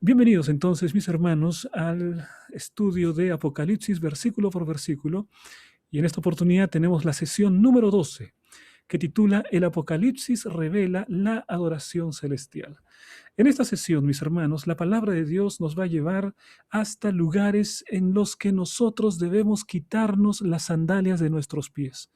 Bienvenidos entonces, mis hermanos, al estudio de Apocalipsis versículo por versículo. Y en esta oportunidad tenemos la sesión número 12, que titula El Apocalipsis revela la adoración celestial. En esta sesión, mis hermanos, la palabra de Dios nos va a llevar hasta lugares en los que nosotros debemos quitarnos las sandalias de nuestros pies.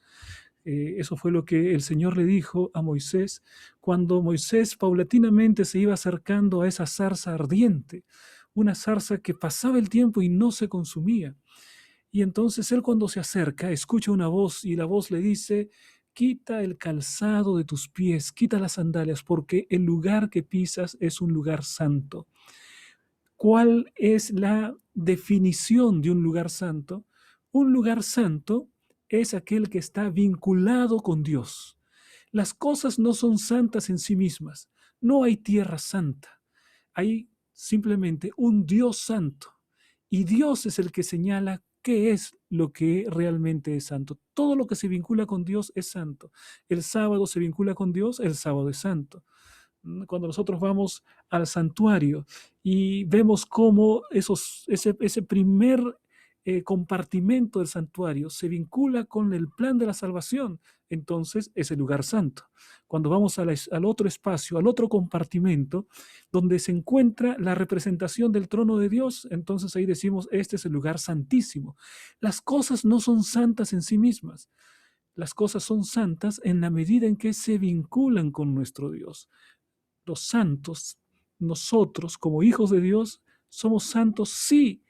Eso fue lo que el Señor le dijo a Moisés cuando Moisés paulatinamente se iba acercando a esa zarza ardiente, una zarza que pasaba el tiempo y no se consumía. Y entonces él cuando se acerca escucha una voz y la voz le dice: quita el calzado de tus pies, quita las sandalias, porque el lugar que pisas es un lugar santo. ¿Cuál es la definición de un lugar santo? Un lugar santo es aquel que está vinculado con Dios. Las cosas no son santas en sí mismas. No hay tierra santa. Hay simplemente un Dios santo. Y Dios es el que señala qué es lo que realmente es santo. Todo lo que se vincula con Dios es santo. El sábado se vincula con Dios, el sábado es santo. Cuando nosotros vamos al santuario y vemos cómo ese primer compartimento del santuario se vincula con el plan de la salvación, entonces es el lugar santo. Cuando vamos al otro espacio, al otro compartimento, donde se encuentra la representación del trono de Dios, entonces ahí decimos, este es el lugar santísimo. Las cosas no son santas en sí mismas. Las cosas son santas en la medida en que se vinculan con nuestro Dios. Los santos, nosotros como hijos de Dios, somos santos sí,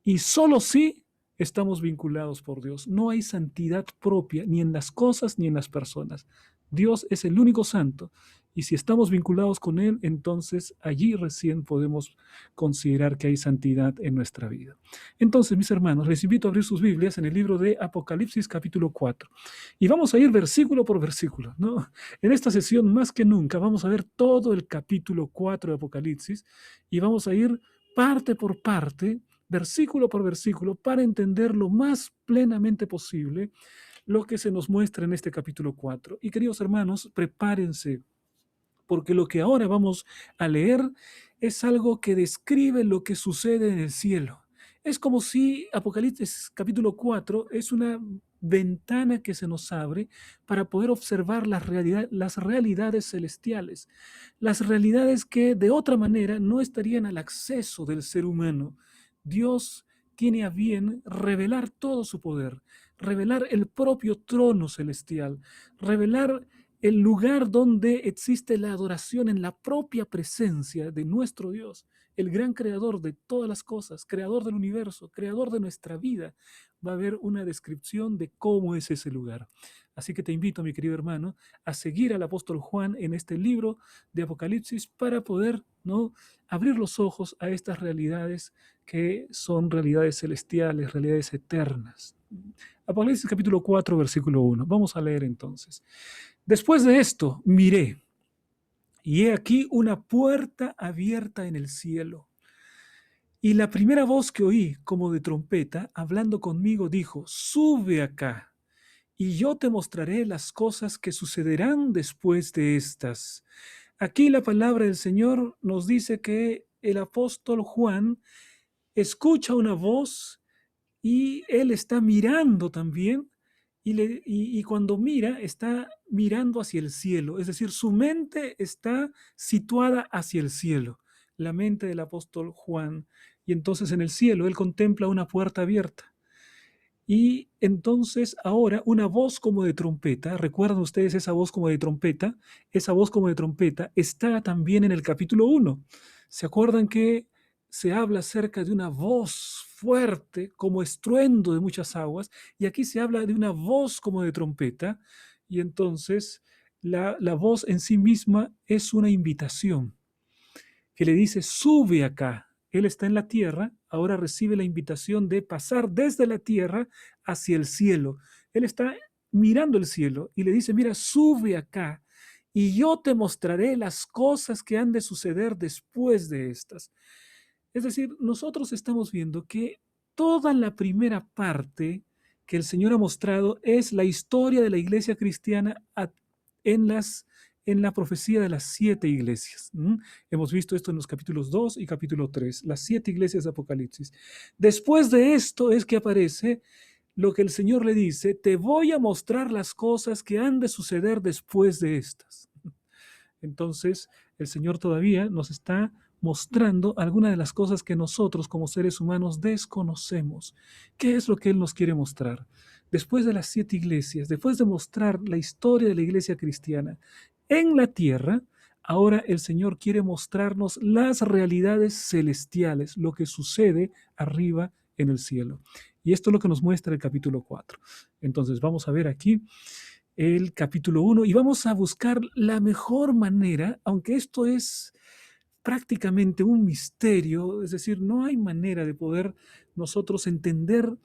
y solo sí estamos vinculados por Dios. No hay santidad propia ni en las cosas ni en las personas. Dios es el único santo. Y si estamos vinculados con Él, entonces allí recién podemos considerar que hay santidad en nuestra vida. Entonces, mis hermanos, les invito a abrir sus Biblias en el libro de Apocalipsis capítulo 4. Y vamos a ir versículo por versículo, ¿no? En esta sesión, más que nunca, vamos a ver todo el capítulo 4 de Apocalipsis y vamos a ir parte por parte, versículo por versículo, para entender lo más plenamente posible lo que se nos muestra en este capítulo 4. Y queridos hermanos, prepárense, porque lo que ahora vamos a leer es algo que describe lo que sucede en el cielo. Es como si Apocalipsis capítulo 4 es una ventana que se nos abre para poder observar las realidades celestiales, las realidades que de otra manera no estarían al acceso del ser humano. Dios tiene a bien revelar todo su poder, revelar el propio trono celestial, revelar el lugar donde existe la adoración en la propia presencia de nuestro Dios, el gran creador de todas las cosas, creador del universo, creador de nuestra vida. Va a haber una descripción de cómo es ese lugar. Así que te invito, mi querido hermano, a seguir al apóstol Juan en este libro de Apocalipsis para poder, ¿no?, abrir los ojos a estas realidades que son realidades celestiales, realidades eternas. Apocalipsis capítulo 4, versículo 1. Vamos a leer entonces. Después de esto, miré, y he aquí una puerta abierta en el cielo. Y la primera voz que oí, como de trompeta, hablando conmigo, dijo: sube acá, y yo te mostraré las cosas que sucederán después de estas. Aquí la palabra del Señor nos dice que el apóstol Juan escucha una voz y él está mirando también, y cuando mira, está mirando hacia el cielo, es decir, su mente está situada hacia el cielo, la mente del apóstol Juan, y entonces en el cielo él contempla una puerta abierta. Y entonces ahora una voz como de trompeta, ¿recuerdan ustedes esa voz como de trompeta? Esa voz como de trompeta está también en el capítulo 1. ¿Se acuerdan que se habla acerca de una voz fuerte como estruendo de muchas aguas? Y aquí se habla de una voz como de trompeta. Y entonces la voz en sí misma es una invitación que le dice: sube acá. Él está en la tierra, ahora recibe la invitación de pasar desde la tierra hacia el cielo. Él está mirando el cielo y le dice: mira, sube acá y yo te mostraré las cosas que han de suceder después de estas. Es decir, nosotros estamos viendo que toda la primera parte que el Señor ha mostrado es la historia de la iglesia cristiana en en la profecía de las 7 iglesias. Hemos visto esto en los capítulos 2 y capítulo 3, las 7 iglesias de Apocalipsis. Después de esto es que aparece lo que el Señor le dice: te voy a mostrar las cosas que han de suceder después de estas. Entonces, el Señor todavía nos está mostrando algunas de las cosas que nosotros como seres humanos desconocemos. ¿Qué es lo que Él nos quiere mostrar? Después de las 7 iglesias, después de mostrar la historia de la iglesia cristiana en la tierra, ahora el Señor quiere mostrarnos las realidades celestiales, lo que sucede arriba en el cielo. Y esto es lo que nos muestra el capítulo 4. Entonces vamos a ver aquí el capítulo 1 y vamos a buscar la mejor manera, aunque esto es prácticamente un misterio, es decir, no hay manera de poder nosotros entender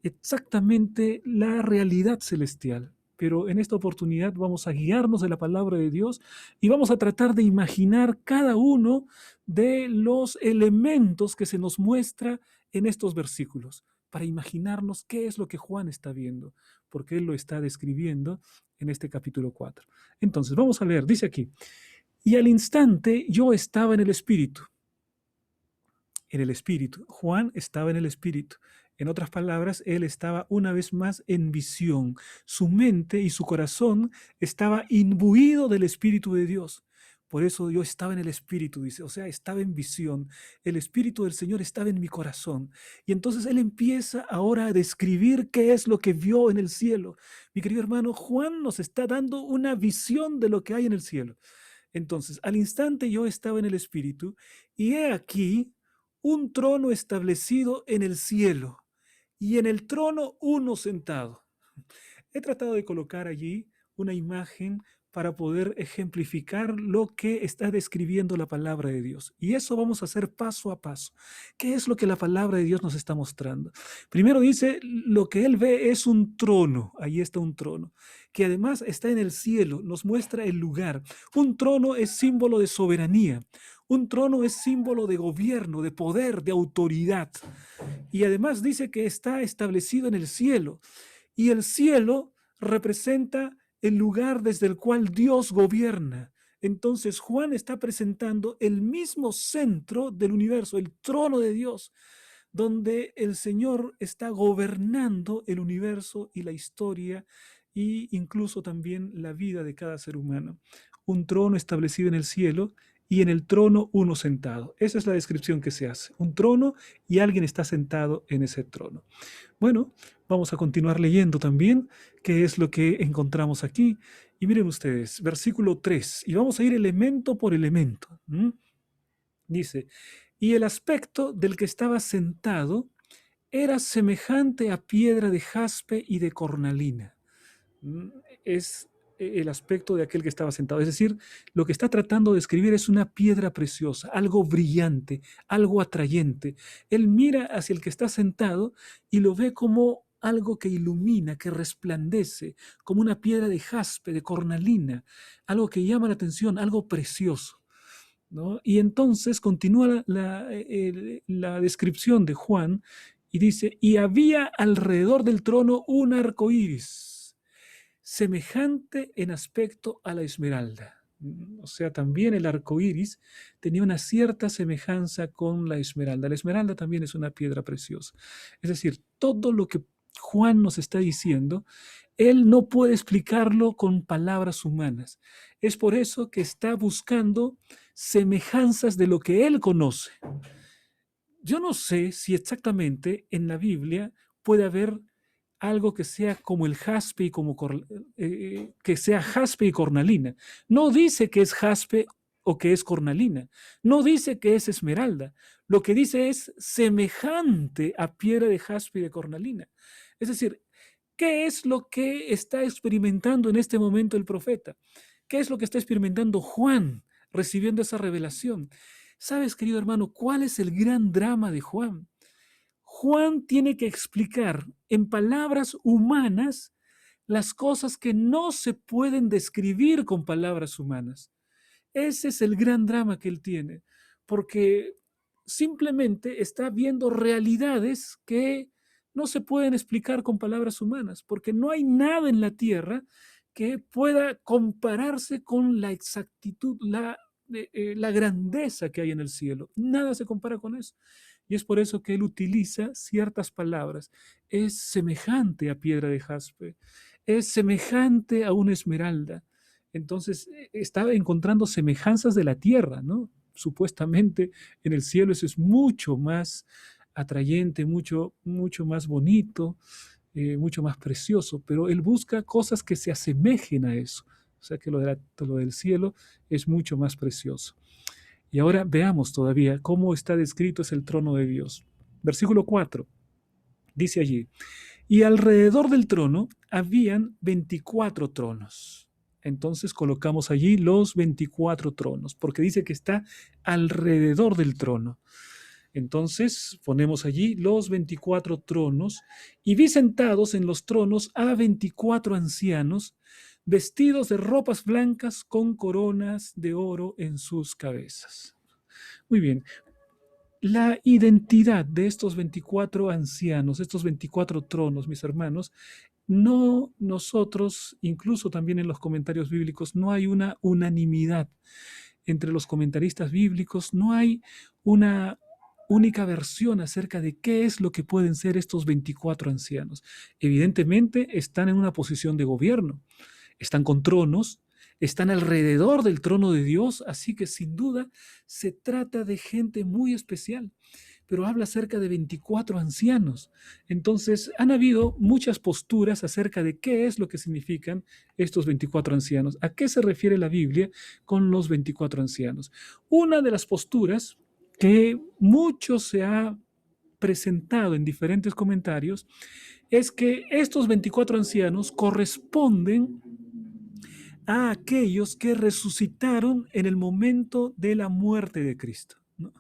exactamente la realidad celestial. Pero en esta oportunidad vamos a guiarnos de la palabra de Dios y vamos a tratar de imaginar cada uno de los elementos que se nos muestra en estos versículos, para imaginarnos qué es lo que Juan está viendo, porque él lo está describiendo en este capítulo 4. Entonces, vamos a leer, dice aquí: y al instante yo estaba en el Espíritu. En el Espíritu. Juan estaba en el Espíritu. En otras palabras, él estaba una vez más en visión. Su mente y su corazón estaba imbuido del Espíritu de Dios. Por eso yo estaba en el Espíritu, dice, o sea, estaba en visión. El Espíritu del Señor estaba en mi corazón. Y entonces él empieza ahora a describir qué es lo que vio en el cielo. Mi querido hermano, Juan nos está dando una visión de lo que hay en el cielo. Entonces, al instante yo estaba en el Espíritu, y he aquí un trono establecido en el cielo, y en el trono uno sentado. He tratado de colocar allí una imagen para poder ejemplificar lo que está describiendo la palabra de Dios. Y eso vamos a hacer paso a paso. ¿Qué es lo que la palabra de Dios nos está mostrando? Primero dice, lo que él ve es un trono. Ahí está un trono, que además está en el cielo. Nos muestra el lugar. Un trono es símbolo de soberanía. Un trono es símbolo de gobierno, de poder, de autoridad. Y además dice que está establecido en el cielo. Y el cielo representa el lugar desde el cual Dios gobierna. Entonces Juan está presentando el mismo centro del universo, el trono de Dios, donde el Señor está gobernando el universo y la historia, e incluso también la vida de cada ser humano. Un trono establecido en el cielo, y en el trono uno sentado. Esa es la descripción que se hace. Un trono y alguien está sentado en ese trono. Bueno, vamos a continuar leyendo también qué es lo que encontramos aquí. Y miren ustedes, versículo 3, y vamos a ir elemento por elemento. Dice, y el aspecto del que estaba sentado era semejante a piedra de jaspe y de cornalina. Mm, Es el aspecto de aquel que estaba sentado. Es decir, lo que está tratando de escribir es una piedra preciosa, algo brillante, algo atrayente. Él mira hacia el que está sentado y lo ve como algo que ilumina, que resplandece, como una piedra de jaspe, de cornalina, algo que llama la atención, algo precioso, ¿no? Y entonces continúa la descripción de Juan y dice, y había alrededor del trono un arco iris, semejante en aspecto a la esmeralda. O sea, también el arco iris tenía una cierta semejanza con la esmeralda. La esmeralda también es una piedra preciosa. Es decir, todo lo que Juan nos está diciendo, él no puede explicarlo con palabras humanas. Es por eso que está buscando semejanzas de lo que él conoce. Yo no sé si exactamente en la Biblia puede haber algo que sea como el jaspe y como que sea jaspe y cornalina. No dice que es jaspe o que es cornalina. No dice que es esmeralda. Lo que dice es semejante a piedra de jaspe y de cornalina. Es decir, ¿qué es lo que está experimentando en este momento el profeta? ¿Qué es lo que está experimentando Juan recibiendo esa revelación? ¿Sabes, querido hermano, cuál es el gran drama de Juan? Juan tiene que explicar en palabras humanas las cosas que no se pueden describir con palabras humanas. Ese es el gran drama que él tiene, porque simplemente está viendo realidades que no se pueden explicar con palabras humanas, porque no hay nada en la tierra que pueda compararse con la exactitud, la grandeza que hay en el cielo. Nada se compara con eso. Y es por eso que él utiliza ciertas palabras. Es semejante a piedra de jaspe, es semejante a una esmeralda. Entonces, estaba encontrando semejanzas de la tierra, ¿no? Supuestamente en el cielo eso es mucho más atrayente, mucho más bonito, mucho más precioso, pero él busca cosas que se asemejen a eso. O sea que lo del cielo es mucho más precioso. Y ahora veamos todavía cómo está descrito es el trono de Dios. Versículo 4 dice allí, y alrededor del trono habían 24 tronos. Entonces colocamos allí los 24 tronos, porque dice que está alrededor del trono. Entonces ponemos allí los 24 tronos y vi sentados en los tronos a 24 ancianos vestidos de ropas blancas con coronas de oro en sus cabezas. Muy bien, la identidad de estos 24 ancianos, estos 24 tronos, mis hermanos, no nosotros, incluso también en los comentarios bíblicos, no hay una unanimidad entre los comentaristas bíblicos, no hay una única versión acerca de qué es lo que pueden ser estos 24 ancianos. Evidentemente están en una posición de gobierno, están con tronos, están alrededor del trono de Dios, así que sin duda se trata de gente muy especial, pero habla acerca de 24 ancianos. Entonces, han habido muchas posturas acerca de qué es lo que significan estos 24 ancianos. ¿A qué se refiere la Biblia con los 24 ancianos? Una de las posturas que mucho se ha presentado en diferentes comentarios es que estos 24 ancianos corresponden a aquellos que resucitaron en el momento de la muerte de Cristo, ¿no?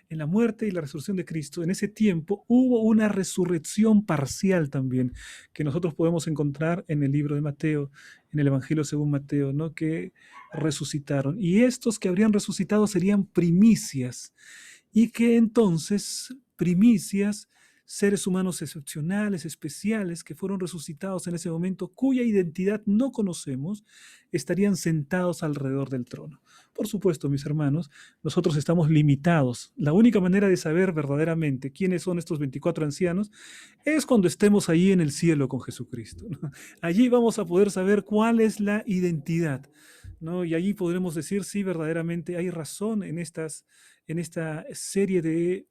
En la muerte y la resurrección de Cristo, en ese tiempo hubo una resurrección parcial también, que nosotros podemos encontrar en el libro de Mateo, en el Evangelio según Mateo, ¿no? Que resucitaron. Y estos que habrían resucitado serían primicias, y que entonces primicias, seres humanos excepcionales, especiales, que fueron resucitados en ese momento, cuya identidad no conocemos, estarían sentados alrededor del trono. Por supuesto, mis hermanos, nosotros estamos limitados. La única manera de saber verdaderamente quiénes son estos 24 ancianos es cuando estemos ahí en el cielo con Jesucristo, ¿no? Allí vamos a poder saber cuál es la identidad, ¿no? Y allí podremos decir si verdaderamente hay razón en esta serie de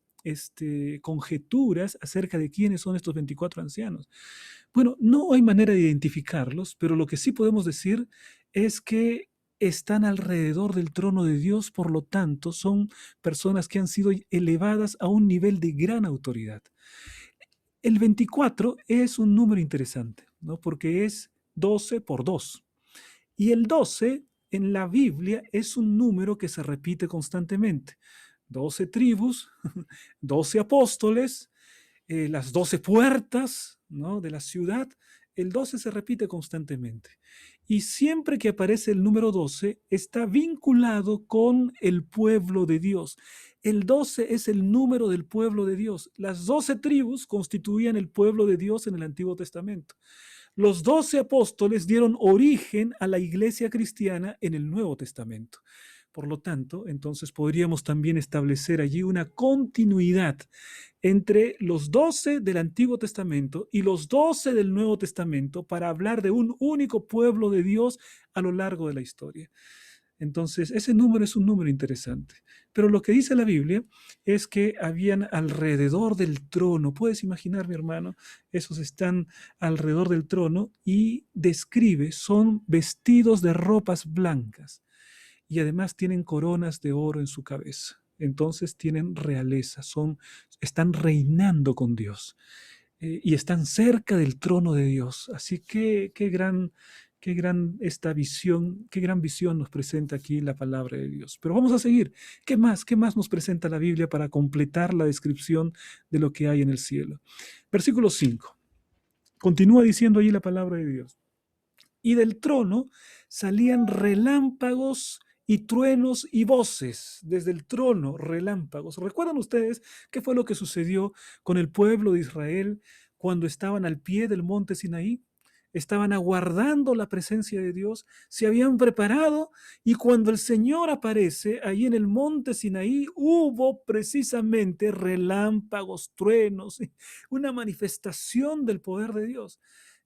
conjeturas acerca de quiénes son estos 24 ancianos. Bueno, no hay manera de identificarlos, pero lo que sí podemos decir es que están alrededor del trono de Dios, por lo tanto, son personas que han sido elevadas a un nivel de gran autoridad. El 24 es un número interesante, ¿no? Porque es 12 por 2. Y el 12 en la Biblia es un número que se repite constantemente. 12 tribus, 12 apóstoles, las 12 puertas, ¿no? De la ciudad. El 12 se repite constantemente. Y siempre que aparece el número 12, está vinculado con el pueblo de Dios. El 12 es el número del pueblo de Dios. Las 12 tribus constituían el pueblo de Dios en el Antiguo Testamento. Los 12 apóstoles dieron origen a la iglesia cristiana en el Nuevo Testamento. Por lo tanto, entonces podríamos también establecer allí una continuidad entre los 12 del Antiguo Testamento y los 12 del Nuevo Testamento para hablar de un único pueblo de Dios a lo largo de la historia. Entonces, ese número es un número interesante. Pero lo que dice la Biblia es que habían alrededor del trono, puedes imaginar, mi hermano, esos están alrededor del trono y describe, son vestidos de ropas blancas y además tienen coronas de oro en su cabeza. Entonces tienen realeza, están reinando con Dios y están cerca del trono de Dios. Así que qué gran esta visión, qué gran visión nos presenta aquí la palabra de Dios. Pero vamos a seguir. ¿Qué más? ¿Qué más nos presenta la Biblia para completar la descripción de lo que hay en el cielo? Versículo 5. Continúa diciendo allí la palabra de Dios. Y del trono salían relámpagos y truenos y voces. Desde el trono, relámpagos. ¿Recuerdan ustedes qué fue lo que sucedió con el pueblo de Israel cuando estaban al pie del monte Sinaí? estaban aguardando la presencia de Dios, se habían preparado y cuando el Señor aparece ahí en el monte Sinaí, hubo precisamente relámpagos, truenos, una manifestación del poder de Dios.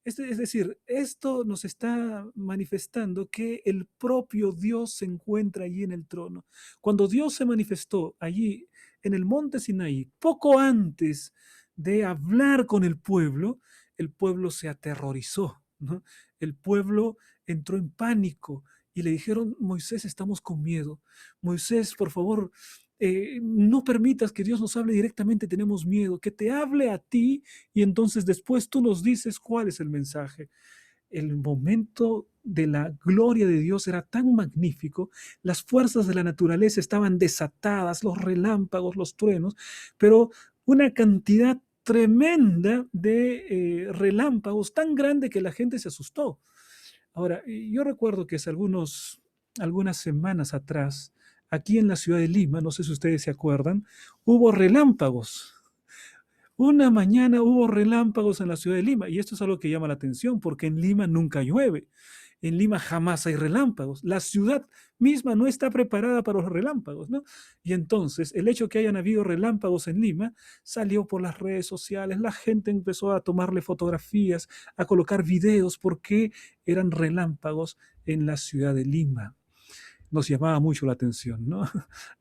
Es decir, esto nos está manifestando que el propio Dios se encuentra allí en el trono. Cuando Dios se manifestó allí en el monte Sinaí, poco antes de hablar con el pueblo se aterrorizó, ¿no? El pueblo entró en pánico y le dijeron, Moisés, estamos con miedo. Moisés, por favor, no permitas que Dios nos hable directamente, tenemos miedo, que te hable a ti y entonces después tú nos dices cuál es el mensaje. El momento de la gloria de Dios era tan magnífico, las fuerzas de la naturaleza estaban desatadas, los relámpagos, los truenos, pero una cantidad tremenda de relámpagos, tan grande que la gente se asustó. Ahora, yo recuerdo que hace algunas semanas atrás, aquí en la ciudad de Lima, no sé si ustedes se acuerdan, hubo relámpagos. Una mañana hubo relámpagos en la ciudad de Lima y esto es algo que llama la atención porque en Lima nunca llueve. En Lima jamás hay relámpagos. La ciudad misma no está preparada para los relámpagos, ¿no? Y entonces el hecho que hayan habido relámpagos en Lima salió por las redes sociales. La gente empezó a tomarle fotografías, a colocar videos porque eran relámpagos en la ciudad de Lima. Nos llamaba mucho la atención, ¿no?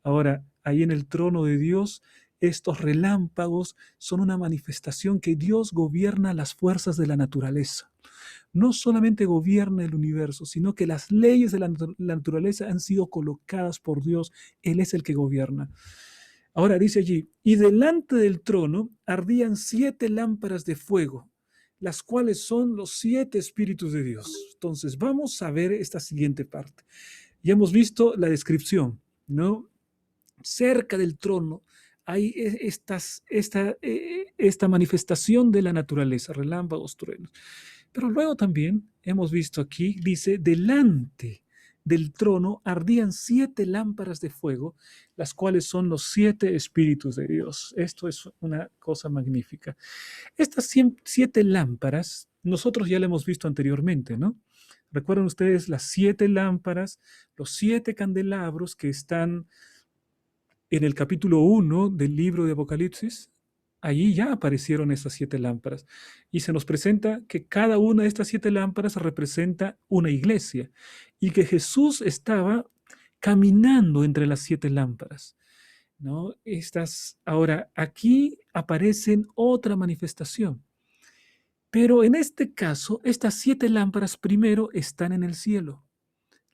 Ahora, ahí en el trono de Dios, estos relámpagos son una manifestación que Dios gobierna las fuerzas de la naturaleza. No solamente gobierna el universo, sino que las leyes de la naturaleza han sido colocadas por Dios. Él es el que gobierna. Ahora dice allí, y delante del trono ardían 7 lámparas de fuego, las cuales son los 7 espíritus de Dios. Entonces vamos a ver esta siguiente parte. Ya hemos visto la descripción, ¿no? Cerca del trono hay esta manifestación de la naturaleza, relámpagos, truenos. Pero luego también hemos visto aquí, dice, delante del trono ardían 7 lámparas de fuego, las cuales son los 7 espíritus de Dios. Esto es una cosa magnífica. Estas 7 lámparas, nosotros ya la hemos visto anteriormente, ¿no? Recuerdan ustedes las 7 lámparas, los 7 candelabros que están en el capítulo 1 del libro de Apocalipsis. Allí ya aparecieron estas 7 lámparas y se nos presenta que cada una de estas 7 lámparas representa una iglesia y que Jesús estaba caminando entre las 7 lámparas, ¿no? Ahora, aquí aparecen otra manifestación, pero en este caso, estas 7 lámparas primero están en el cielo.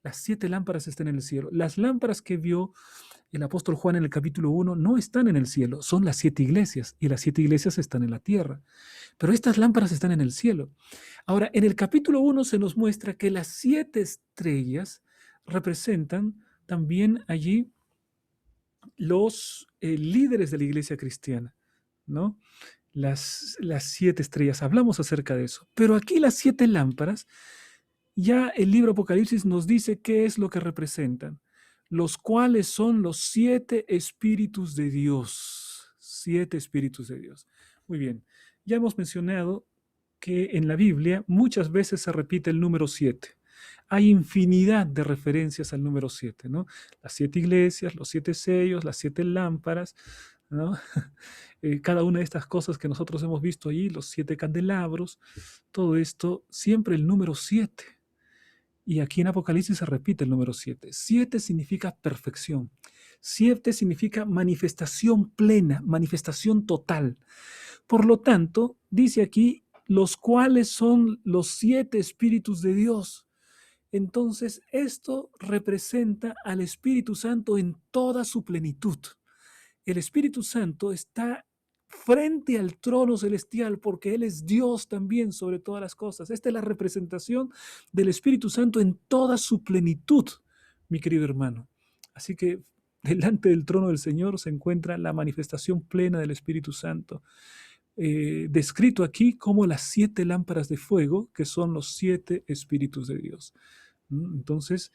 Las 7 lámparas están en el cielo. Las lámparas que vio el apóstol Juan en el capítulo 1 no están en el cielo, son las 7 iglesias y las 7 iglesias están en la tierra. Pero estas lámparas están en el cielo. Ahora, en el capítulo 1 se nos muestra que las 7 estrellas representan también allí los líderes de la iglesia cristiana, ¿no? Las 7 estrellas, hablamos acerca de eso. Pero aquí las 7 lámparas, ya el libro Apocalipsis nos dice qué es lo que representan, los cuales son los 7 espíritus de Dios. 7 espíritus de Dios. Muy bien, ya hemos mencionado que en la Biblia muchas veces se repite el número 7. Hay infinidad de referencias al número 7, ¿no? Las 7 iglesias, los 7 sellos, las 7 lámparas, ¿no? Cada una de estas cosas que nosotros hemos visto allí, los 7 candelabros, todo esto, siempre el número 7. Y aquí en Apocalipsis se repite el número 7. 7 significa perfección. 7 significa manifestación plena, manifestación total. Por lo tanto, dice aquí, los cuales son los 7 espíritus de Dios. Entonces, esto representa al Espíritu Santo en toda su plenitud. El Espíritu Santo está frente al trono celestial porque Él es Dios también sobre todas las cosas. Esta es la representación del Espíritu Santo en toda su plenitud, mi querido hermano. Así que delante del trono del Señor se encuentra la manifestación plena del Espíritu Santo, descrito aquí como las 7 lámparas de fuego, que son los 7 espíritus de Dios. Entonces,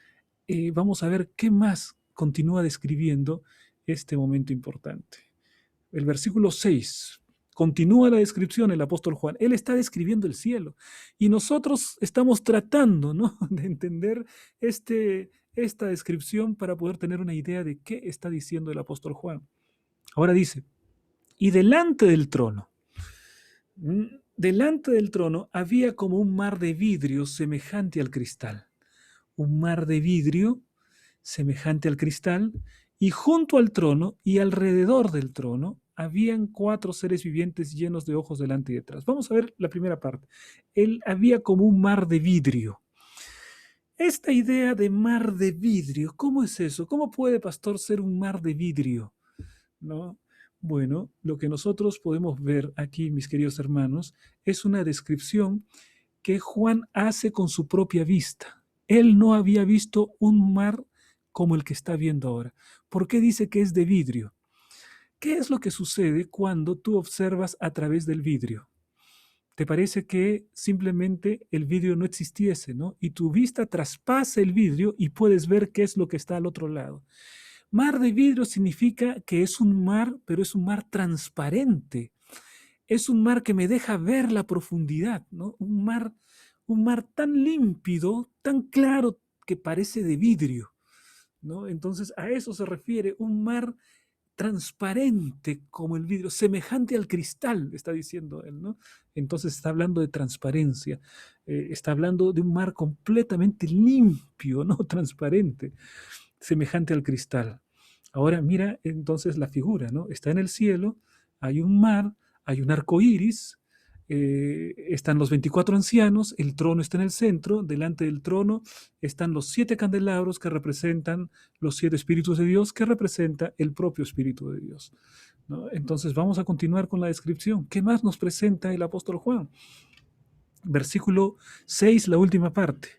vamos a ver qué más continúa describiendo este momento importante. El versículo 6 Continúa la descripción el apóstol Juan. Él está describiendo el cielo. Y nosotros estamos tratando, ¿no?, de entender esta descripción para poder tener una idea de qué está diciendo el apóstol Juan. Ahora dice, y delante del trono, delante del trono había como un mar de vidrio semejante al cristal. Un mar de vidrio semejante al cristal, y junto al trono y alrededor del trono habían 4 seres vivientes llenos de ojos delante y detrás. Vamos a ver la primera parte. Él había como un mar de vidrio. Esta idea de mar de vidrio, ¿cómo es eso? ¿Cómo puede, pastor, ser un mar de vidrio? ¿No? Bueno, lo que nosotros podemos ver aquí, mis queridos hermanos, es una descripción que Juan hace con su propia vista. Él no había visto un mar como el que está viendo ahora. ¿Por qué dice que es de vidrio? ¿Qué es lo que sucede cuando tú observas a través del vidrio? Te parece que simplemente el vidrio no existiese, ¿no? Y tu vista traspasa el vidrio y puedes ver qué es lo que está al otro lado. Mar de vidrio significa que es un mar, pero es un mar transparente. Es un mar que me deja ver la profundidad, ¿no? Un mar tan límpido, tan claro que parece de vidrio, ¿no? Entonces a eso se refiere un mar transparente como el vidrio, semejante al cristal, está diciendo él, ¿no? Entonces está hablando de transparencia, está hablando de un mar completamente limpio, ¿no? Transparente, semejante al cristal. Ahora mira entonces la figura, ¿no? Está en el cielo, hay un mar, hay un arco iris, están los 24 ancianos, el trono está en el centro, delante del trono están los 7 candelabros que representan los 7 espíritus de Dios, que representa el propio Espíritu de Dios, ¿no? Entonces vamos a continuar con la descripción. ¿Qué más nos presenta el apóstol Juan? Versículo 6, la última parte.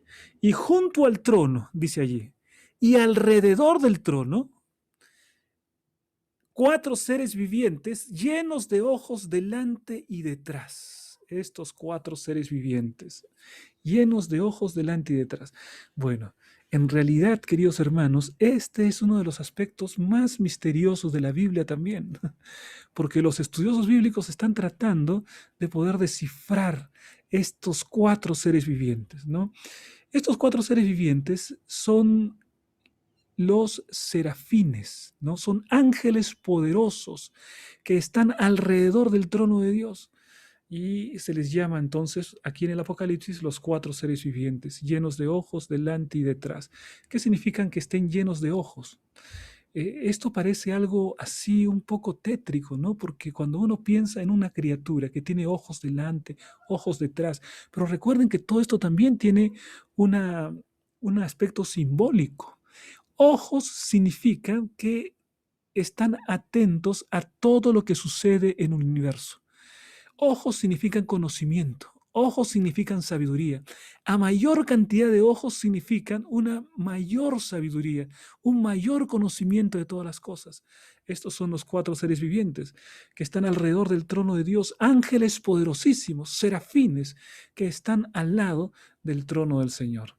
Y junto al trono, dice allí, y alrededor del trono, 4 seres vivientes llenos de ojos delante y detrás. Estos 4 seres vivientes, llenos de ojos delante y detrás. Bueno, en realidad, queridos hermanos, este es uno de los aspectos más misteriosos de la Biblia también, porque los estudiosos bíblicos están tratando de poder descifrar estos 4 seres vivientes, ¿no? Estos 4 seres vivientes son los serafines, ¿no? Son ángeles poderosos que están alrededor del trono de Dios. Y se les llama entonces aquí en el Apocalipsis los 4 seres vivientes, llenos de ojos delante y detrás. ¿Qué significan que estén llenos de ojos? Esto parece algo así un poco tétrico, ¿no? Porque cuando uno piensa en una criatura que tiene ojos delante, ojos detrás, pero recuerden que todo esto también tiene una, un aspecto simbólico. Ojos significan que están atentos a todo lo que sucede en el universo. Ojos significan conocimiento. Ojos significan sabiduría. A mayor cantidad de ojos significan una mayor sabiduría, un mayor conocimiento de todas las cosas. Estos son los 4 seres vivientes que están alrededor del trono de Dios, ángeles poderosísimos, serafines, que están al lado del trono del Señor.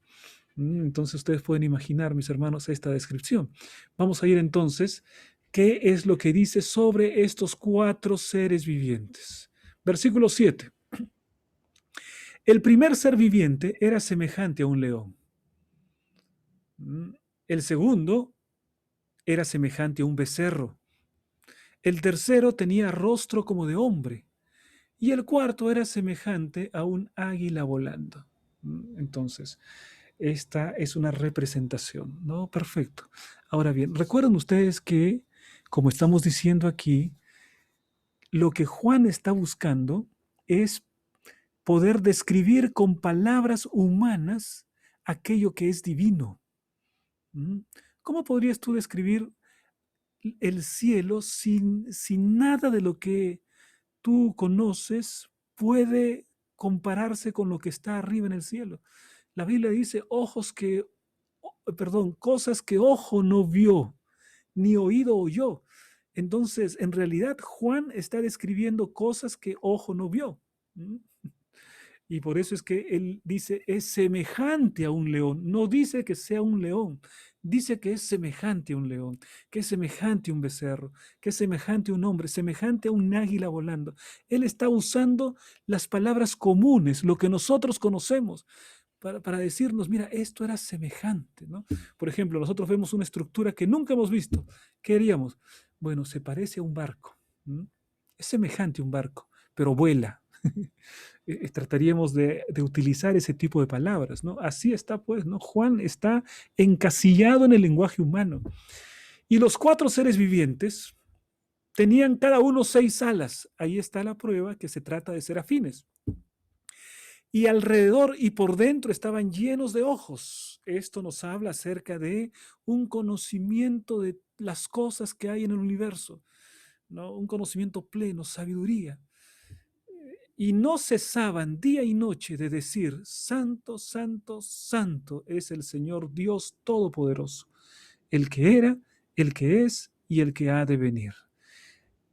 Entonces ustedes pueden imaginar, mis hermanos, esta descripción. Vamos a ir entonces, ¿qué es lo que dice sobre estos 4 seres vivientes? Versículo 7. El primer ser viviente era semejante a un león. El segundo era semejante a un becerro. El tercero tenía rostro como de hombre. Y el cuarto era semejante a un águila volando. Entonces, esta es una representación, ¿no? Perfecto. Ahora bien, recuerden ustedes que, como estamos diciendo aquí, lo que Juan está buscando es poder describir con palabras humanas aquello que es divino. ¿Cómo podrías tú describir el cielo sin nada de lo que tú conoces puede compararse con lo que está arriba en el cielo? La Biblia dice cosas que ojo no vio, ni oído oyó. Entonces, en realidad, Juan está describiendo cosas que ojo no vio. Y por eso es que él dice, es semejante a un león. No dice que sea un león, dice que es semejante a un león, que es semejante a un becerro, que es semejante a un hombre, semejante a un águila volando. Él está usando las palabras comunes, lo que nosotros conocemos, para decirnos, mira, esto era semejante, ¿no? Por ejemplo, nosotros vemos una estructura que nunca hemos visto. ¿Qué haríamos? Bueno, se parece a un barco. ¿M? Es semejante a un barco, pero vuela. Trataríamos de utilizar ese tipo de palabras, ¿no? Así está, pues, ¿no? Juan está encasillado en el lenguaje humano. Y los cuatro seres vivientes tenían cada uno 6 alas. Ahí está la prueba que se trata de serafines. Y alrededor y por dentro estaban llenos de ojos. Esto nos habla acerca de un conocimiento de las cosas que hay en el universo, ¿no? Un conocimiento pleno, sabiduría. Y no cesaban día y noche de decir, Santo, Santo, Santo es el Señor Dios Todopoderoso, el que era, el que es y el que ha de venir.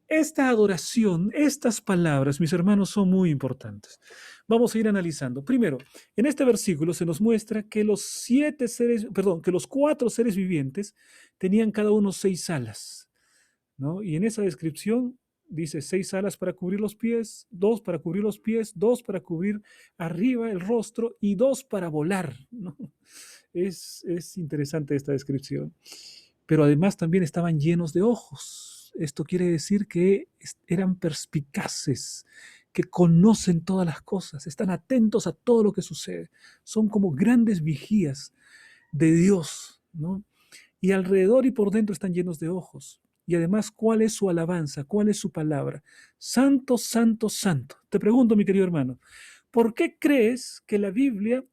Esta adoración, estas palabras, mis hermanos, son muy importantes. Vamos a ir analizando. Primero, en este versículo se nos muestra que que los 4 seres vivientes tenían cada uno 6 alas, ¿no? Y en esa descripción dice 6 alas para cubrir los pies, 2 para cubrir los pies, 2 para cubrir arriba el rostro y 2 para volar, ¿no? Es interesante esta descripción. Pero además también estaban llenos de ojos. Esto quiere decir que eran perspicaces, que conocen todas las cosas, están atentos a todo lo que sucede. Son como grandes vigías de Dios, ¿no? Y alrededor y por dentro están llenos de ojos. Y además, ¿cuál es su alabanza? ¿Cuál es su palabra? Santo, santo, santo. Te pregunto, mi querido hermano, ¿por qué crees que la Biblia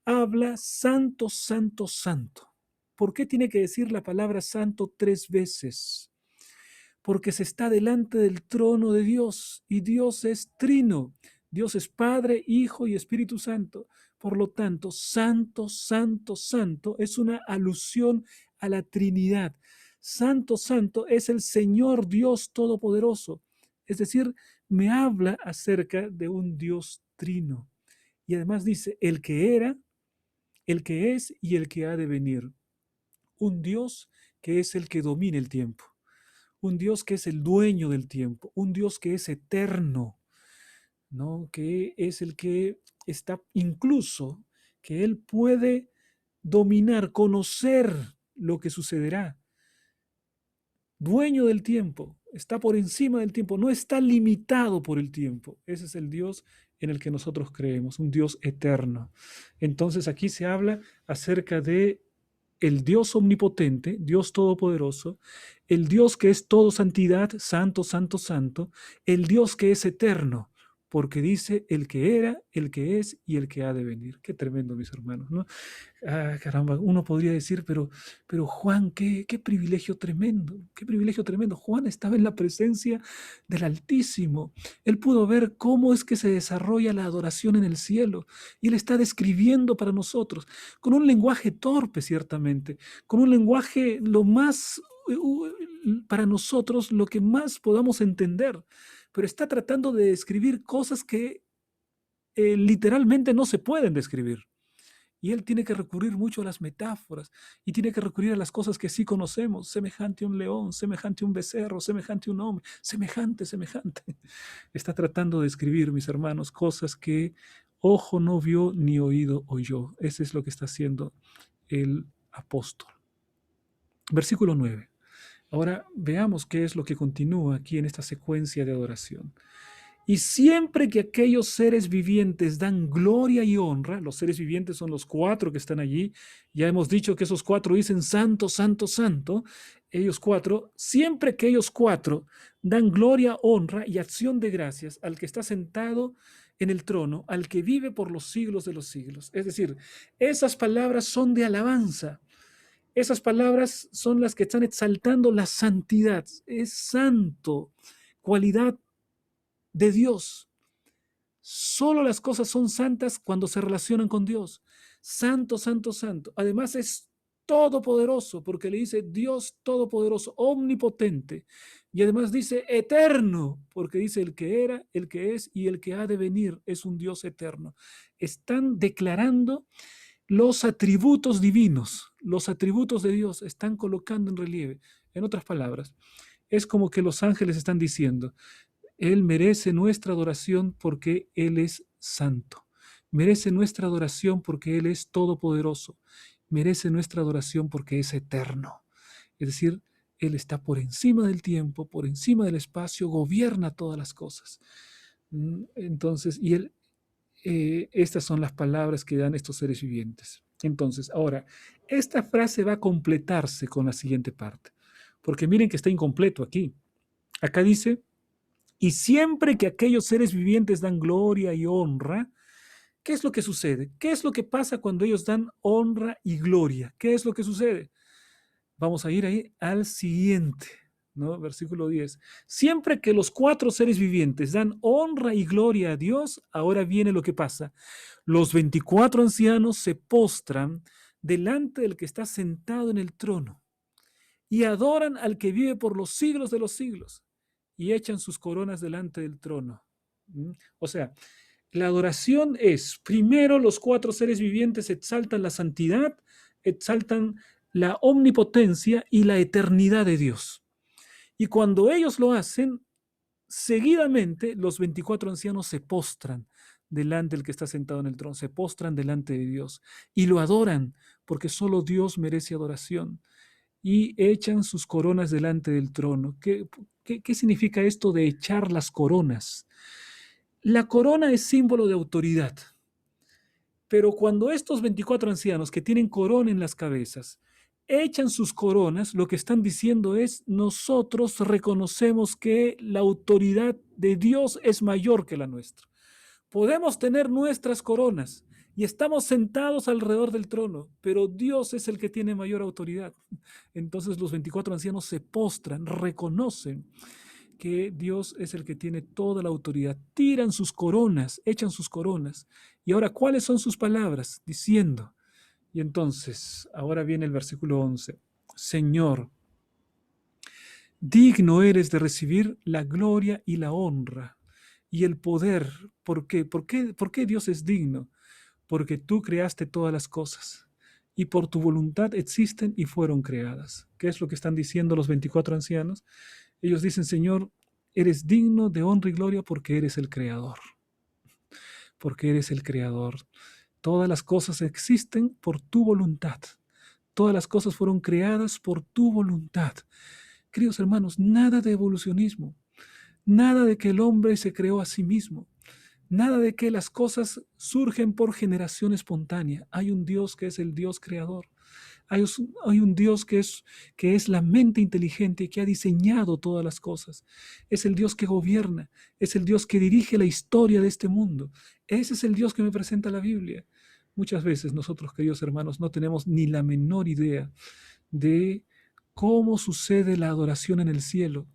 habla santo, santo, santo? ¿Por qué tiene que decir la palabra santo 3 veces? Porque se está delante del trono de Dios y Dios es trino. Dios es Padre, Hijo y Espíritu Santo. Por lo tanto, santo, santo, santo es una alusión a la Trinidad. Santo, santo es el Señor Dios Todopoderoso. Es decir, me habla acerca de un Dios trino. Y además dice, el que era, el que es y el que ha de venir. Un Dios que es el que domina el tiempo, un Dios que es el dueño del tiempo, un Dios que es eterno, ¿no? Que es el que está incluso, que Él puede dominar, conocer lo que sucederá. Dueño del tiempo, está por encima del tiempo, no está limitado por el tiempo. Ese es el Dios en el que nosotros creemos, un Dios eterno. Entonces aquí se habla acerca de el Dios omnipotente, Dios todopoderoso, el Dios que es todo santidad, santo, santo, santo, el Dios que es eterno, porque dice el que era, el que es y el que ha de venir. Qué tremendo, mis hermanos, ¿no? Ah, caramba, uno podría decir, pero Juan, qué privilegio tremendo, qué privilegio tremendo. Juan estaba en la presencia del Altísimo. Él pudo ver cómo es que se desarrolla la adoración en el cielo y él está describiendo para nosotros con un lenguaje torpe, ciertamente, con un lenguaje lo más, para nosotros, lo que más podamos entender, pero está tratando de describir cosas que literalmente no se pueden describir. Y él tiene que recurrir mucho a las metáforas y tiene que recurrir a las cosas que sí conocemos, semejante a un león, semejante a un becerro, semejante a un hombre, semejante, semejante. Está tratando de escribir, mis hermanos, cosas que ojo no vio ni oído oyó. Eso es lo que está haciendo el apóstol. Versículo 9. Ahora veamos qué es lo que continúa aquí en esta secuencia de adoración. Y siempre que aquellos seres vivientes dan gloria y honra, los seres vivientes son los 4 que están allí, ya hemos dicho que esos 4 dicen santo, santo, santo, ellos 4, siempre que ellos 4 dan gloria, honra y acción de gracias al que está sentado en el trono, al que vive por los siglos de los siglos. Es decir, esas palabras son de alabanza. Esas palabras son las que están exaltando la santidad. Es santo, cualidad de Dios. Solo las cosas son santas cuando se relacionan con Dios. Santo, santo, santo. Además es todopoderoso porque le dice Dios todopoderoso, omnipotente. Y además dice eterno, porque dice el que era, el que es y el que ha de venir es un Dios eterno. Están declarando los atributos divinos, los atributos de Dios, están colocando en relieve. En otras palabras, es como que los ángeles están diciendo, Él merece nuestra adoración porque Él es santo. Merece nuestra adoración porque Él es todopoderoso. Merece nuestra adoración porque es eterno. Es decir, Él está por encima del tiempo, por encima del espacio, gobierna todas las cosas. Entonces, estas son las palabras que dan estos seres vivientes. Entonces, ahora, esta frase va a completarse con la siguiente parte, porque miren que está incompleto aquí. Acá dice, y siempre que aquellos seres vivientes dan gloria y honra, ¿qué es lo que sucede? ¿Qué es lo que pasa cuando ellos dan honra y gloria? ¿Qué es lo que sucede? Vamos a ir ahí al siguiente, ¿no? Versículo 10. Siempre que los cuatro seres vivientes dan honra y gloria a Dios, ahora viene lo que pasa. Los 24 ancianos se postran delante del que está sentado en el trono y adoran al que vive por los siglos de los siglos y echan sus coronas delante del trono. O sea, la adoración es, primero los cuatro seres vivientes exaltan la santidad, exaltan la omnipotencia y la eternidad de Dios. Y cuando ellos lo hacen, seguidamente los 24 ancianos se postran delante del que está sentado en el trono, se postran delante de Dios y lo adoran porque solo Dios merece adoración y echan sus coronas delante del trono. ¿Qué significa esto de echar las coronas? La corona es símbolo de autoridad, pero cuando estos 24 ancianos que tienen corona en las cabezas echan sus coronas, lo que están diciendo es, nosotros reconocemos que la autoridad de Dios es mayor que la nuestra. Podemos tener nuestras coronas y estamos sentados alrededor del trono, pero Dios es el que tiene mayor autoridad. Entonces los 24 ancianos se postran, reconocen que Dios es el que tiene toda la autoridad. Tiran sus coronas, echan sus coronas. Y ahora, ¿cuáles son sus palabras? Diciendo, y entonces, ahora viene el versículo 11. Señor, digno eres de recibir la gloria y la honra y el poder. ¿Por qué? ¿Por qué Dios es digno? Porque tú creaste todas las cosas y por tu voluntad existen y fueron creadas. ¿Qué es lo que están diciendo los 24 ancianos? Ellos dicen, Señor, eres digno de honra y gloria porque eres el creador. Porque eres el creador. Todas las cosas existen por tu voluntad. Todas las cosas fueron creadas por tu voluntad. Queridos hermanos, nada de evolucionismo, nada de que el hombre se creó a sí mismo, nada de que las cosas surgen por generación espontánea. Hay un Dios que es el Dios creador. Hay un Dios que es la mente inteligente y que ha diseñado todas las cosas. Es el Dios que gobierna, es el Dios que dirige la historia de este mundo. Ese es el Dios que me presenta la Biblia. Muchas veces nosotros, queridos hermanos, no tenemos ni la menor idea de cómo sucede la adoración en el cielo.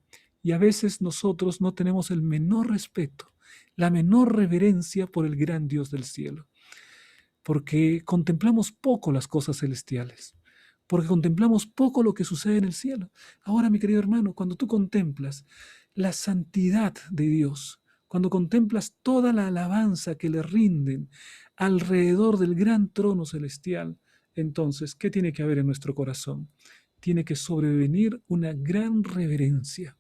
Y a veces nosotros no tenemos el menor respeto, la menor reverencia por el gran Dios del cielo, porque contemplamos poco las cosas celestiales, porque contemplamos poco lo que sucede en el cielo. Ahora, mi querido hermano, cuando tú contemplas la santidad de Dios, cuando contemplas toda la alabanza que le rinden alrededor del gran trono celestial, entonces, ¿qué tiene que haber en nuestro corazón? Tiene que sobrevenir una gran reverencia.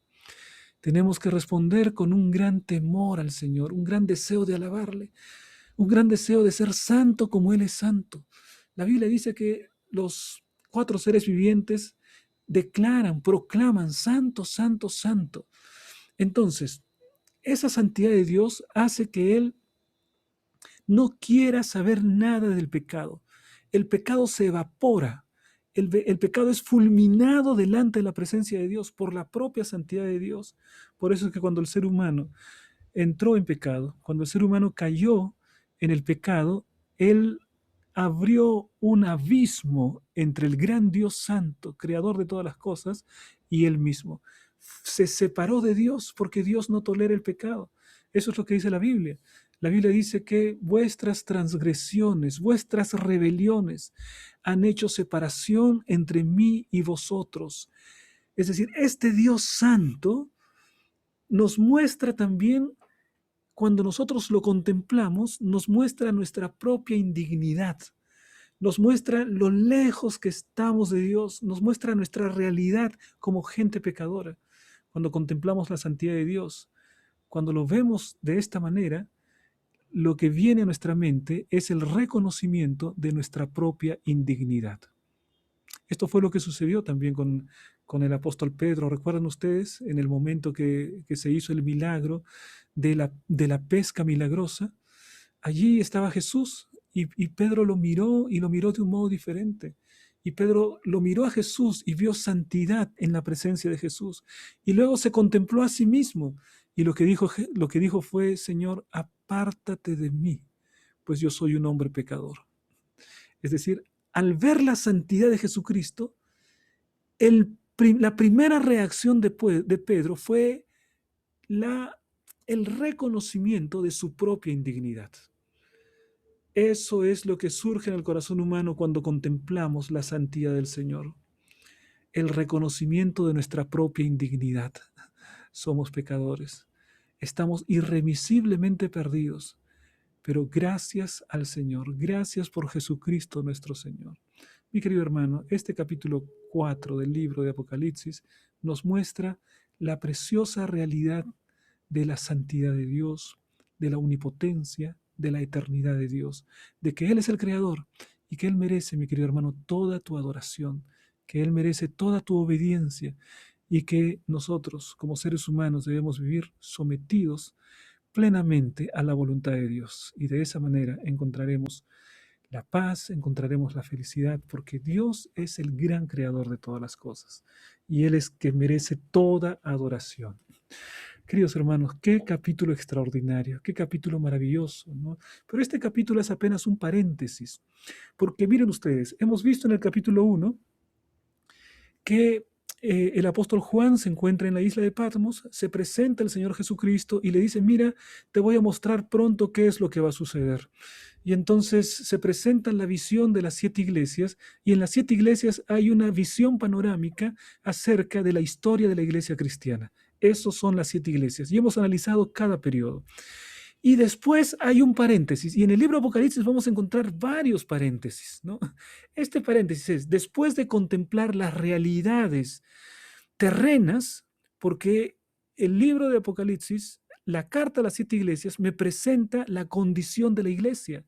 Tenemos que responder con un gran temor al Señor, un gran deseo de alabarle, un gran deseo de ser santo como Él es santo. La Biblia dice que los cuatro seres vivientes declaran, proclaman, santo, santo, santo. Entonces, esa santidad de Dios hace que Él no quiera saber nada del pecado. El pecado se evapora. El pecado es fulminado delante de la presencia de Dios por la propia santidad de Dios. Por eso es que cuando el ser humano entró en pecado, cuando el ser humano cayó en el pecado, él abrió un abismo entre el gran Dios santo, creador de todas las cosas, y él mismo. Se separó de Dios porque Dios no tolera el pecado. Eso es lo que dice la Biblia. La Biblia dice que vuestras transgresiones, vuestras rebeliones han hecho separación entre mí y vosotros. Es decir, este Dios santo nos muestra también, cuando nosotros lo contemplamos, nos muestra nuestra propia indignidad, nos muestra lo lejos que estamos de Dios, nos muestra nuestra realidad como gente pecadora. Cuando contemplamos la santidad de Dios, cuando lo vemos de esta manera, lo que viene a nuestra mente es el reconocimiento de nuestra propia indignidad. Esto fue lo que sucedió también con el apóstol Pedro. ¿Recuerdan ustedes en el momento que se hizo el milagro de la pesca milagrosa? Allí estaba Jesús y Pedro lo miró y lo miró de un modo diferente. Y Pedro lo miró a Jesús y vio santidad en la presencia de Jesús. Y luego se contempló a sí mismo. Y lo que dijo fue: Señor, apártate de mí, pues yo soy un hombre pecador. Es decir, al ver la santidad de Jesucristo, la primera reacción de Pedro fue el reconocimiento de su propia indignidad. Eso es lo que surge en el corazón humano cuando contemplamos la santidad del Señor. El reconocimiento de nuestra propia indignidad. Somos pecadores. Estamos irremisiblemente perdidos. Pero gracias al Señor, gracias por Jesucristo nuestro Señor. Mi querido hermano, este capítulo 4 del libro de Apocalipsis nos muestra la preciosa realidad de la santidad de Dios, de la omnipotencia, de la eternidad de Dios, de que Él es el Creador y que Él merece, mi querido hermano, toda tu adoración, que Él merece toda tu obediencia y que nosotros como seres humanos debemos vivir sometidos plenamente a la voluntad de Dios. Y de esa manera encontraremos la paz, encontraremos la felicidad, porque Dios es el gran creador de todas las cosas y Él es que merece toda adoración. Queridos hermanos, qué capítulo extraordinario, qué capítulo maravilloso, ¿no? Pero este capítulo es apenas un paréntesis, porque miren ustedes, hemos visto en el capítulo 1 que el apóstol Juan se encuentra en la isla de Patmos, se presenta el Señor Jesucristo y le dice: mira, te voy a mostrar pronto qué es lo que va a suceder. Y entonces se presenta la visión de las 7 iglesias, y en las 7 iglesias hay una visión panorámica acerca de la historia de la iglesia cristiana. Esos son las 7 iglesias y hemos analizado cada periodo. Y después hay un paréntesis, y en el libro Apocalipsis vamos a encontrar varios paréntesis, ¿no? Este paréntesis es: después de contemplar las realidades terrenas, porque el libro de Apocalipsis, la carta a las 7 iglesias, me presenta la condición de la iglesia.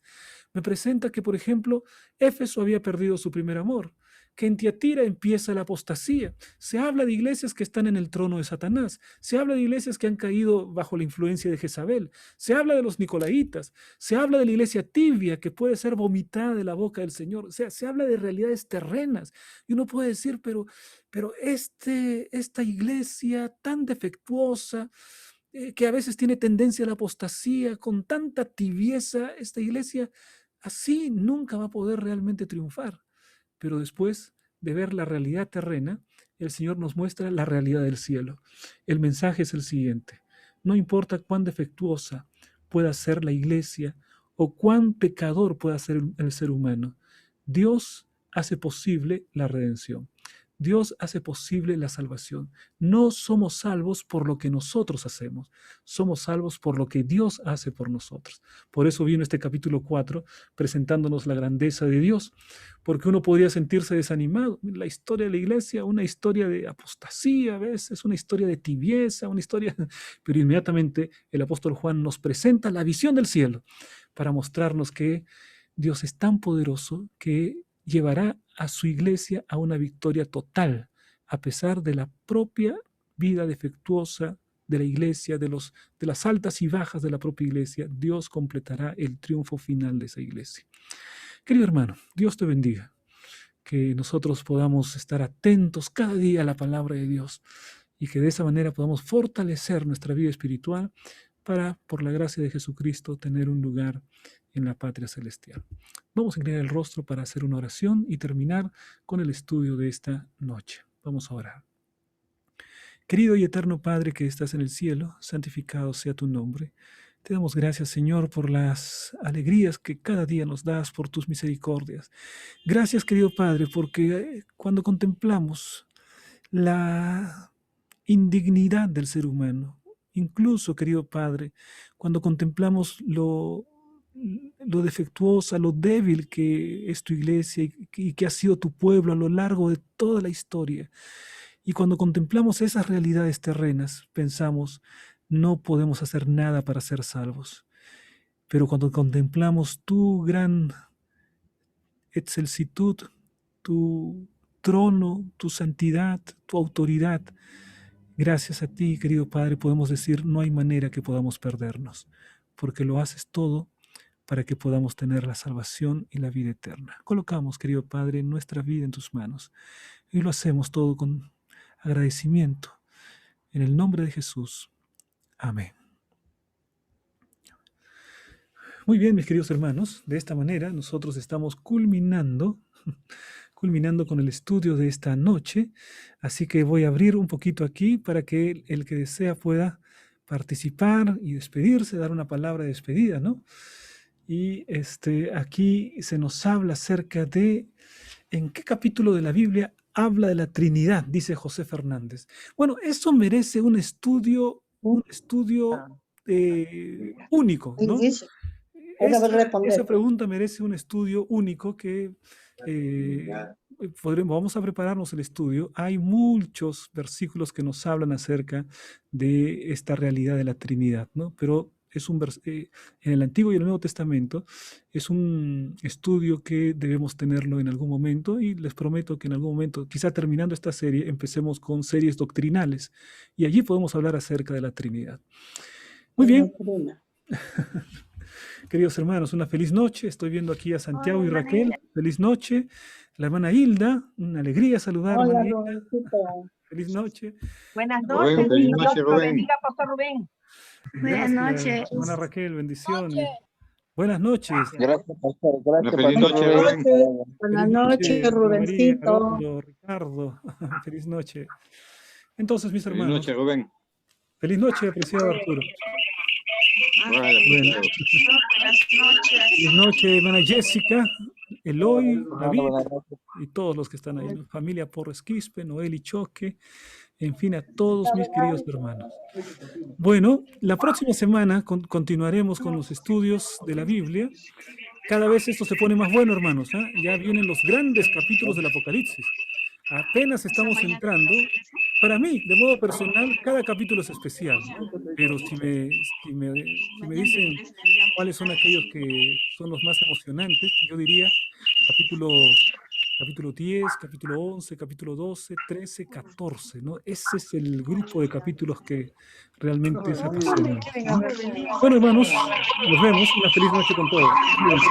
Me presenta que, por ejemplo, Éfeso había perdido su primer amor, que en Tiatira empieza la apostasía. Se habla de iglesias que están en el trono de Satanás. Se habla de iglesias que han caído bajo la influencia de Jezabel. Se habla de los nicolaítas. Se habla de la iglesia tibia que puede ser vomitada de la boca del Señor. O sea, se habla de realidades terrenas. Y uno puede decir: pero esta iglesia tan defectuosa, que a veces tiene tendencia a la apostasía, con tanta tibieza, esta iglesia así nunca va a poder realmente triunfar. Pero después de ver la realidad terrena, el Señor nos muestra la realidad del cielo. El mensaje es el siguiente: no importa cuán defectuosa pueda ser la iglesia o cuán pecador pueda ser el ser humano, Dios hace posible la redención. Dios hace posible la salvación. No somos salvos por lo que nosotros hacemos, somos salvos por lo que Dios hace por nosotros. Por eso vino este capítulo 4 presentándonos la grandeza de Dios, porque uno podría sentirse desanimado. La historia de la iglesia, una historia de apostasía, a veces una historia de tibieza, una historia... Pero inmediatamente el apóstol Juan nos presenta la visión del cielo para mostrarnos que Dios es tan poderoso que llevará a su iglesia a una victoria total, a pesar de la propia vida defectuosa de la iglesia, de las altas y bajas de la propia iglesia. Dios completará el triunfo final de esa iglesia. Querido hermano, Dios te bendiga. Que nosotros podamos estar atentos cada día a la palabra de Dios y que de esa manera podamos fortalecer nuestra vida espiritual para, por la gracia de Jesucristo, tener un lugar en la patria celestial. Vamos a inclinar el rostro para hacer una oración y terminar con el estudio de esta noche. Vamos a orar. Querido y eterno Padre que estás en el cielo, santificado sea tu nombre. Te damos gracias, Señor, por las alegrías que cada día nos das, por tus misericordias. Gracias, querido Padre, porque cuando contemplamos la indignidad del ser humano. Incluso, querido Padre, cuando contemplamos lo defectuosa, lo débil que es tu iglesia y que ha sido tu pueblo a lo largo de toda la historia. Y cuando contemplamos esas realidades terrenas, pensamos, no podemos hacer nada para ser salvos. Pero cuando contemplamos tu gran excelsitud, tu trono, tu santidad, tu autoridad, gracias a ti, querido Padre, podemos decir, no hay manera que podamos perdernos, porque lo haces todo para que podamos tener la salvación y la vida eterna. Colocamos, querido Padre, nuestra vida en tus manos y lo hacemos todo con agradecimiento. En el nombre de Jesús. Amén. Muy bien, mis queridos hermanos, de esta manera nosotros estamos culminando con el estudio de esta noche, así que voy a abrir un poquito aquí para que el que desea pueda participar y despedirse, dar una palabra de despedida, ¿no? Y aquí se nos habla acerca de en qué capítulo de la Biblia habla de la Trinidad, dice José Fernández. Bueno, eso merece un estudio único, ¿no? Esa pregunta merece un estudio único que vamos a prepararnos el estudio. Hay muchos versículos que nos hablan acerca de esta realidad de la Trinidad, ¿no? Pero es en el Antiguo y el Nuevo Testamento es un estudio que debemos tenerlo en algún momento y les prometo que en algún momento, quizá terminando esta serie, empecemos con series doctrinales y allí podemos hablar acerca de la Trinidad. Muy bien. Queridos hermanos, una feliz noche. Estoy viendo aquí a Santiago y Raquel. Feliz noche. La hermana Hilda, una alegría saludar. Hola, Rubén. Feliz noche. Buenas noches. Feliz noche, Rubén. Bendiga, Pastor Rubén. Buenas noches. Hermana Raquel, bendiciones. Buenas noches. Gracias, Pastor. Gracias, feliz noche, Rubén. Buenas noches, Rubencito. María, Ricardo. Feliz noche. Entonces, mis hermanos. Feliz noche, Rubén. Feliz noche, apreciado Arturo. Buenas noches. Feliz noche, hermana Jessica, Eloy, David y todos los que están ahí. Familia Porres Quispe, Noel y Choque, en fin, a todos mis queridos hermanos. Bueno, la próxima semana continuaremos con los estudios de la Biblia. Cada vez esto se pone más bueno, hermanos. Ya vienen los grandes capítulos del Apocalipsis. Apenas estamos entrando. Para mí, de modo personal, cada capítulo es especial, ¿no? Pero si me dicen cuáles son aquellos que son los más emocionantes, yo diría capítulo 10, capítulo 11, capítulo 12, 13, 14, ¿no? Ese es el grupo de capítulos que realmente es apasionante, ¿no? Bueno, hermanos, nos vemos. Una feliz noche con todos. Cuídense.